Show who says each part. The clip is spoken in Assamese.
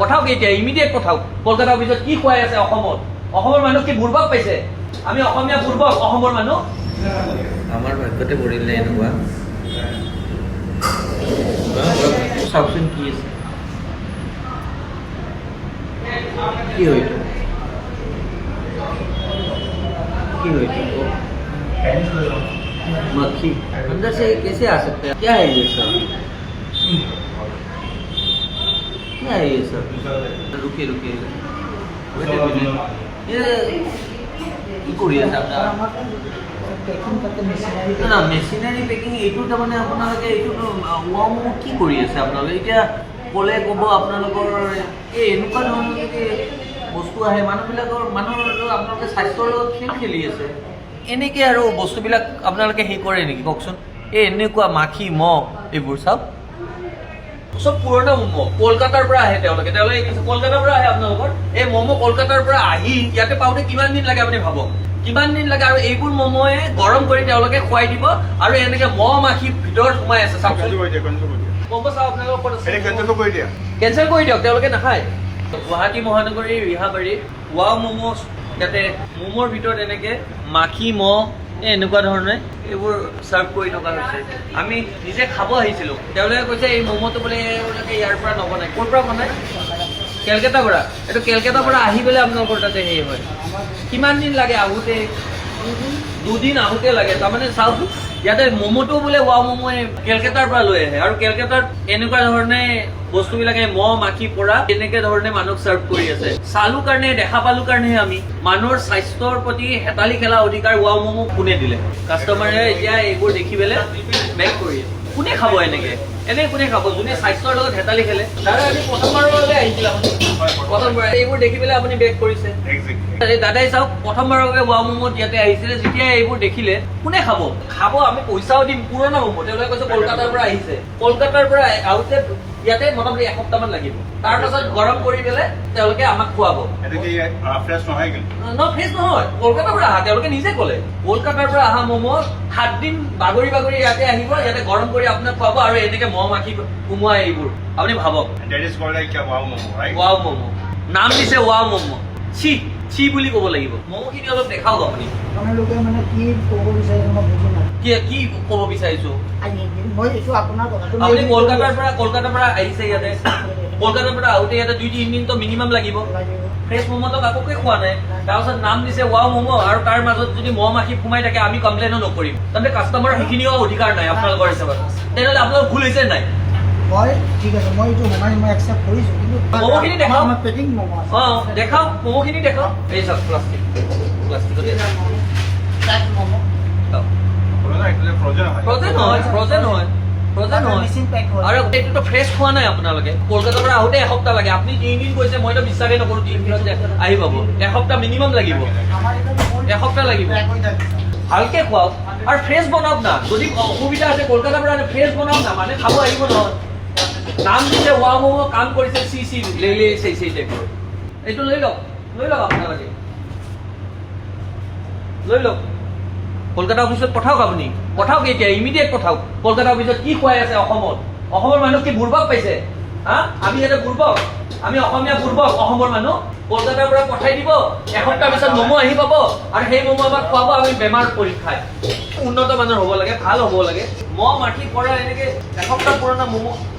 Speaker 1: পঠাওক এতিয়া ইমিডিয়েট পঠাওক কলকাতা অফিচত কি খুৱাই আছে অসমৰ মানুহ কি বুৰ্বক পাইছে আমি অসমীয়া বুৰ্বক অসমৰ মানুহ আমাৰ ভাগ্যতে পৰিলে এনেকুৱা চাওকচোন কি আছে কি হইতো मक्खी अंदर से कैसे आ सकते हैं क्या है ये सब क्या है ये सब रुकिए ये কি কৰি আছে আপোনাৰ না মেচিনাৰী পেকিং এইটো তাৰমানে আপোনালোকে এইটো কি কৰি আছে আপোনালোকে এতিয়া ক'লে ক'ব আপোনালোকৰ এই এনেকুৱা ধৰণৰ যদি বস্তু আহে মানুহবিলাকৰ আপোনালোকে স্বাস্থ্যৰ লগত খেলি আছে এনেকে আৰু বস্তুবিলাক আপোনালোকে হেৰি কৰে নেকি কওকচোন এই এনেকুৱা মাখি মহ এইবোৰ চাওক সব পুৰণা ম'ম' কলকাতাৰ পৰা আহে তেওঁলোকে কলকাতাৰ পৰা আহে আপোনালোকৰ এই ম'ম' কলকাতাৰ পৰা আহি ইয়াতে পাওঁতে কিমান দিন লাগে আপুনি ভাবক কিমান দিন লাগে আৰু এইবোৰ ম'ম'য়ে গৰম কৰি তেওঁলোকে খুৱাই দিব আৰু এনেকে মহ মাখি ভিতৰত সোমাই আছে চাওকচোন ম'ম' চাওক আপোনালোকৰ কেঞ্চেল কৰি দিয়ক তেওঁলোকে নাখায় গুৱাহাটী মহানগৰীৰ ৰিহাবাৰী ৱাও ম'ম' ইয়াতে ম'মৰ ভিতৰত এনেকে মাখি মহ এনেকুৱা ধৰণে এইবোৰ চাৰ্ভ কৰি থকা হৈছে আমি নিজে খাব আহিছিলোঁ তেওঁলোকে কৈছে এই ম'ম'টো বোলে ইয়াৰ পৰা নবনায় ক'ৰ পৰা বনায় কেলকাতাৰ পৰা এইটো কেলকাতাৰ পৰা আহি পেলাই আপোনালোকৰ তাতে হেৰি হয় কিমান দিন লাগে আহোঁতে দুদিন আহোঁতে লাগে তাৰমানে চাওক ইয়াতে ম'ম'টো বোলে ৱাও ম'ম'য়ে কেলকাতাৰ পৰা লৈ আহে আৰু কেলকাতাত এনেকুৱা ধৰণে বস্তুবিলাকে মহ মাখি পৰা এনেকে ধৰণে মানুহক চাৰ্ভ কৰি আছে চালো কাৰণে দেখা পালো কাৰণেহে আমি মানুহৰ স্বাস্থ্যৰ প্ৰতি হেতালি খেলা অধিকাৰ ৱাও ম'ম' কোনে দিলে কাষ্টমাৰে এতিয়া এইবোৰ দেখি পেলাই বেক কৰি আছে কোনে খাব এনেকে কোনে খাব যোনে স্বাস্থ্যৰ লগত হেতালি খেলে দাদা আমি প্ৰথমবাৰৰ বাবে আহিছিল প্ৰথমবাৰ এইবোৰ দেখি পেলাই আপুনি বেক কৰিছে দাদাই চাওক প্ৰথমবাৰৰ বাবে ৱাও ম'ম'ত ইয়াতে আহিছিলে যেতিয়া এইবোৰ দেখিলে কোনে খাব আমি পইচাও দিম পুৰণা ম'ম' তেওঁলোকে কৈছে কলকাতাৰ পৰা আহিছে কলকাতাৰ পৰা আহোঁতে ইয়াতে মোটামুটি এসপ্তাহমান লাগিব তাৰ পাছত গৰম কৰি পেলাই তেওঁলোকে আমাক খুৱাব ফ্ৰেছ নহয় কলকাতাৰ পৰা অহা তেওঁলোকে নিজে ক'লে কলকাতাৰ পৰা অহা ম'ম' 7 দিন বাগৰি ইয়াতে আহিব ইয়াতে গৰম কৰি আপোনাক খুৱাব আৰু এনেকে মহ মাখি সোমোৱাই এইবোৰ আপুনি ভাবক ৱাও ম'ম' নাম দিছে ৱাও ম'ম' চি বুলি ক'ব লাগিব ম'ম'খিনি অলপ দেখাওক আপুনি কি ক'ব বিচাৰিছো আপুনি কলকাতাৰ পৰা আহিছে ইয়াতে কলকাতাৰ পৰা আহোঁতে ইয়াতে 2-3 দিনতো মিনিমাম লাগিব ফ্ৰেছ ম'ম'টো কাকোকে খোৱা নাই তাৰপিছত নাম দিছে ৱাও ম'ম' আৰু তাৰ মাজত যদি মহ মাখি সোমাই থাকে আমি কমপ্লেইনো নকৰিম তেন্তে কাষ্টমাৰৰ সেইখিনিও অধিকাৰ নাই আপোনালোকৰ হিচাপত তেনেহ'লে আপোনালোকৰ ভুল হৈছে নাই ম'ম'খিনি দেখাওক দেখাওক ম'ম'খিনি দেখাওক এই চাওক প্লাষ্টিকত ফ্ৰজেন হয় আৰু এইটোতো ফ্ৰেছ খোৱা নাই আপোনালোকে কলকাতাৰ পৰা আহোঁতে এসপ্তাহ লাগে আপুনি 3 দিন কৈছে মইতো বিশ্বাসেই নকৰোঁ 3 দিনত আহি পাব এসপ্তাহ মিনিমাম লাগিব এসপ্তাহ লাগিব ভালকে খুৱাওক আৰু ফ্ৰেছ বনাওক না যদি অসুবিধা আছে কলকাতাৰ পৰা ফ্ৰেছ বনাওক না মানে খাব আহিব নহয় নাম দিছে ৱাও ম'ম' কাম কৰিছে চি টাইপৰ এইটো লৈ লওক আপোনালোকে লৈ লওক কলকাতা অফিচত পঠাওক আপুনি পঠাওক এতিয়া ইমিডিয়েট পঠাওক কলকাতা অফিচত কি খুৱাই আছে অসমৰ মানুহ কি বুৰ্বক পাইছে আমি ইয়াতে বুৰ্বক আমি অসমীয়া বুৰ্বক অসমৰ মানুহ কলকাতাৰ পৰা পঠাই দিব এসপ্তাহ পিছত ম'ম' আহি পাব আৰু সেই ম'ম' আমাক খুৱাব আমি বেমাৰ পৰীক্ষাই উন্নত মানৰ হ'ব লাগে ভাল হ'ব লাগে মহ মাখি পৰা এনেকে এসপ্তাহ পুৰণা ম'ম'